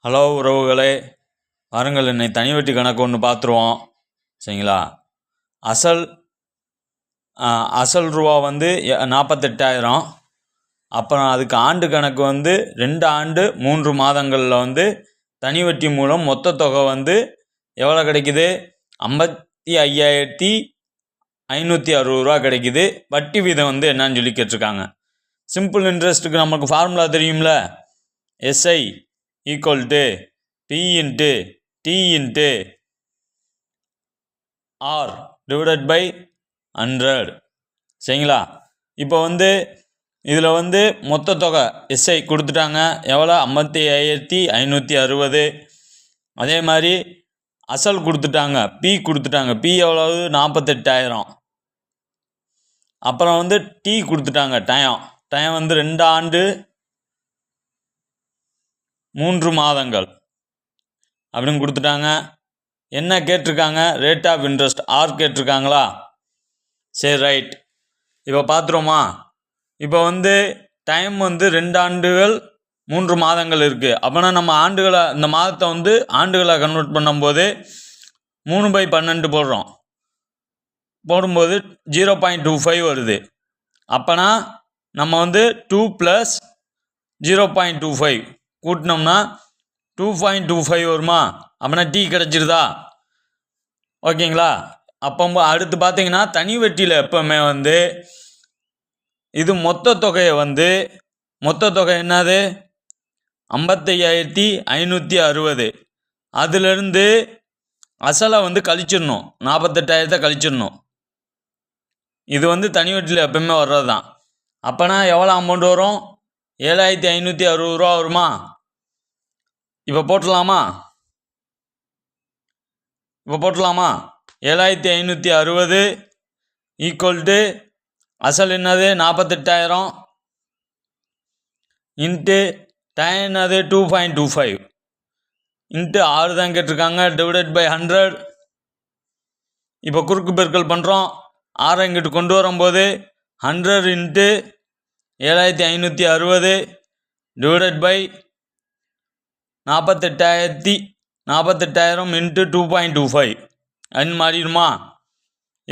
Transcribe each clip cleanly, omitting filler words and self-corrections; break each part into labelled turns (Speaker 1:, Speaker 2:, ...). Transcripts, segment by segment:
Speaker 1: Hello உறவுகளே, பாருங்கள் என்னை தனி வட்டி கணக்கு ஒன்று பார்த்துருவோம். சரிங்களா? அசல் ரூபா வந்து 48,000. அப்புறம் அதுக்கு ஆண்டு கணக்கு வந்து 2 ஆண்டு 3 மாதங்களில் வந்து தனி வட்டி மூலம் மொத்த தொகை வந்து எவ்வளோ கிடைக்குது? 55,560 ரூபா கிடைக்குது. வட்டி வீதம் வந்து என்னன்னு சொல்லி கேட்டிருக்காங்க. சிம்பிள் இன்ட்ரெஸ்ட்டுக்கு நமக்கு ஃபார்முலா தெரியும்ல, SI equal to P into T into R divided by 100. சரிங்களா? இப்போ வந்து இதில் வந்து மொத்த தொகை SI கொடுத்துட்டாங்க. எவ்வளோ? 55,560. அதே மாதிரி அசல் கொடுத்துட்டாங்க, P கொடுத்துட்டாங்க. P எவ்வளவு? 48,000. அப்புறம் வந்து T கொடுத்துட்டாங்க, டைம் வந்து 2 ஆண்டு 3 மாதங்கள் அப்படின்னு கொடுத்துட்டாங்க. என்ன கேட்டிருக்காங்க? ரேட் ஆஃப் இன்ட்ரெஸ்ட் R கேட்டிருக்காங்களா? சரி, ரைட். இப்போ பார்த்துருவோமா? இப்போ வந்து டைம் வந்து 2 ஆண்டுகள் 3 மாதங்கள் இருக்குது. அப்போனா நம்ம ஆண்டுகளை, இந்த மாதத்தை வந்து ஆண்டுகளை கன்வெர்ட் பண்ணும்போது 3/12 போடும்போது 0.25 வருது. அப்போனா நம்ம வந்து 2 + 0.25 கூட்டினோம்னா 2.25 வருமா? அப்படின்னா T கிடச்சிருதா? ஓகேங்களா? அப்போ அடுத்து பார்த்தீங்கன்னா தனி வட்டியில் எப்போவுமே வந்து இது மொத்த தொகை என்னது? 55,560. அதிலிருந்து அசலை வந்து கழிச்சிடணும், 48,000 கழிச்சிடணும். இது வந்து தனி வட்டியில் எப்பவுமே வர்றது தான். அப்போனா எவ்வளோ அமௌண்ட் வரும்? 7,560 ரூபா வருமா? இப்போ போட்டலாமா? 7,560 ஈக்குவல் டு அசல் என்னது? 48,000 இன்ட்டு டைம் என்னது? 2.25 இன்ட்டு 6 தான் கேட்டிருக்காங்க, டிவைடட் பை 100. இப்போ குறுக்கு பெருக்கல் பண்ணுறோம். 6 இங்கிட்டு கொண்டு வரும்போது 100 இன்ட்டு 7,560 டிவைடட் பை 48,000 இன்ட்டு 2.25 அப்படின்னு மாறிடுமா?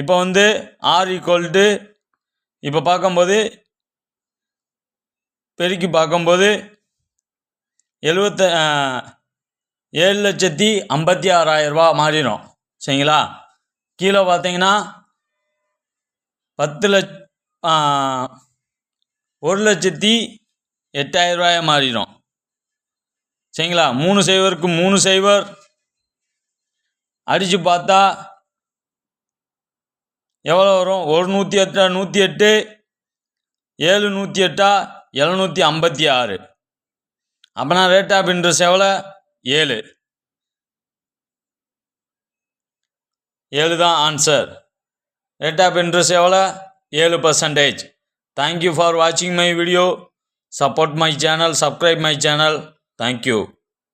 Speaker 1: இப்போ வந்து R ஈக்குவல் டு, இப்போ பார்க்கும்போது பெருக்கி பார்க்கும்போது 7,56,000 ரூபா மாறிடும். சரிங்களா? கீழே பார்த்தீங்கன்னா 1,08,000 ரூபாயை மாறிடும். சரிங்களா? 3 0க்கு 3 0 அடித்து பார்த்தா எவ்வளோ வரும்? 108 108 7 108 756. அப்போனா ரேட் ஆஃப் இன்ட்ரெஸ்ட் எவ்வளோ? 7 தான் ஆன்சர். ரேட் ஆஃப் இன்ட்ரெஸ்ட் எவ்வளோ? 7%. Thank you for watching my video. Support my channel, subscribe my channel. Thank you.